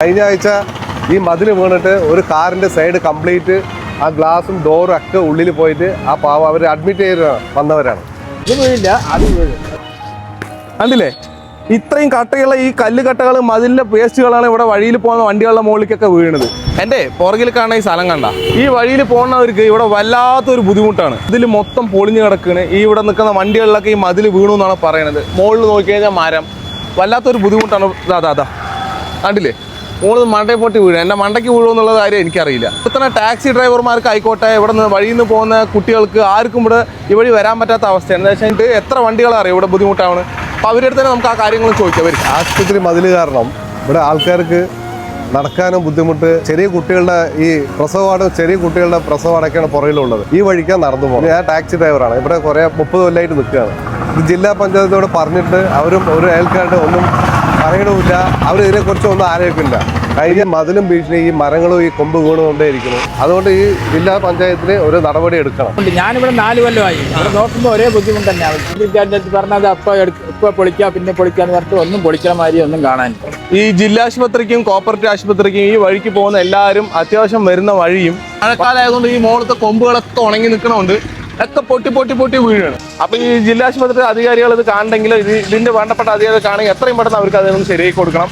കഴിഞ്ഞ ആഴ്ച ഈ മതിൽ വീണിട്ട് ഒരു കാറിൻ്റെ സൈഡ് കംപ്ലീറ്റ് ആ ഗ്ലാസും ഡോറും ഒക്കെ ഉള്ളിൽ പോയിട്ട് ആ പാവം അവർ അഡ്മിറ്റ് ചെയ്ത് വന്നവരാണ്. ഇത് വീഴില്ല, അത് വീഴും. കണ്ടില്ലേ, ഇത്രയും കട്ടയുള്ള ഈ കല്ല് കട്ടകൾ മതിലിന്റെ പേസ്റ്റുകളാണ് ഇവിടെ വഴിയിൽ പോകുന്ന വണ്ടികളുടെ മുകളിലേക്കൊക്കെ വീണത്. എൻ്റെ പുറകിൽ കാണുന്ന ഈ സ്ഥലം കണ്ട, ഈ വഴിയിൽ പോകുന്നവർക്ക് ഇവിടെ വല്ലാത്തൊരു ബുദ്ധിമുട്ടാണ്. ഇതിൽ മൊത്തം പൊളിഞ്ഞു കിടക്കുകയാണ്. ഈ ഇവിടെ നിൽക്കുന്ന വണ്ടികളിലൊക്കെ ഈ മതിൽ വീണു എന്നാണ് പറയുന്നത്. മുകളിൽ നോക്കി കഴിഞ്ഞാൽ മരം, വല്ലാത്തൊരു ബുദ്ധിമുട്ടാണ്. അതാ കണ്ടില്ലേ, മുകളിൽ മണ്ടയെ പൊട്ടി വീഴും. എൻ്റെ മണ്ടയ്ക്ക് വീഴുമെന്നുള്ള കാര്യം എനിക്കറിയില്ല. ഇത്തന്നെ ടാക്സി ഡ്രൈവർമാർക്ക് ആയിക്കോട്ടെ, ഇവിടെ നിന്ന് വഴിയിൽ നിന്ന് പോകുന്ന കുട്ടികൾക്ക് ആർക്കും ഇവിടെ ഈ വഴി വരാൻ പറ്റാത്ത അവസ്ഥയാണ്. എന്താ വെച്ചാൽ എത്ര വണ്ടികളറിയാം ഇവിടെ ബുദ്ധിമുട്ടാണ്. അപ്പോൾ അവരുടെ അടുത്ത് തന്നെ നമുക്ക് ആ കാര്യങ്ങൾ ചോദിക്കാം. വരും ആശുപത്രി മതിൽ കാരണം ഇവിടെ ആൾക്കാർക്ക് നടക്കാനും ബുദ്ധിമുട്ട്. ചെറിയ കുട്ടികളുടെ ഈ പ്രസവമാണ്, ചെറിയ കുട്ടികളുടെ പ്രസവമടക്കാണ് പുറകിലുള്ളത്. ഈ വഴിക്കാൻ നടന്നു പോകുന്നത്. ഞാൻ ടാക്സി ഡ്രൈവറാണ്. ഇവിടെ കുറേ 30 കൊല്ലമായിട്ട് നിൽക്കുകയാണ്. ഇത് ജില്ലാ പഞ്ചായത്തോട് പറഞ്ഞിട്ട് അവരും ഒരു അയൽക്കാരുടെ ഒന്നും പറയണമില്ല. അവർ ഇതിനെക്കുറിച്ച് ഒന്നും ആലോചിക്കില്ല. കഴിഞ്ഞ മതിലും ഭീഷണി ഈ മരങ്ങളും ഈ കൊമ്പ് വീണുകൊണ്ടേയിരിക്കുന്നു. അതുകൊണ്ട് ഈ ജില്ലാ പഞ്ചായത്തിന് ഒരു നടപടി എടുക്കണം. ഞാനിവിടെ 4 കൊല്ലമായി. ഇവിടെ നോക്കുമ്പോൾ ഒരേ ബുദ്ധിമുട്ട് തന്നെയാണ്. പറഞ്ഞത് ഇപ്പൊ പൊളിക്കുക പിന്നെ പൊളിക്കാന്ന് പറഞ്ഞിട്ട് ഒന്നും പൊളിക്കണ മാതിരി ഒന്നും കാണാനില്ല. ഈ ജില്ലാശുപത്രിക്കും കോപ്പറേറ്റീവ് ആശുപത്രിക്കും ഈ വഴിക്ക് പോകുന്ന എല്ലാവരും അത്യാവശ്യം വരുന്ന വഴിയും മഴക്കാലമായതുകൊണ്ട് ഈ മുകളിലത്തെ കൊമ്പുകളൊക്കെ ഉണങ്ങി നിൽക്കണമുണ്ട്. ഒക്കെ പൊട്ടി വീഴാണ്. അപ്പൊ ഈ ജില്ലാശുപത്രി അധികാരികൾ ഇത് കാണണമെങ്കിൽ ഇതിന്റെ വേണ്ടപ്പെട്ട അധികാരികൾ കാണുമെങ്കിൽ എത്രയും പെട്ടെന്ന് അവർക്ക് അതൊന്ന് ശരിയാക്കി കൊടുക്കണം.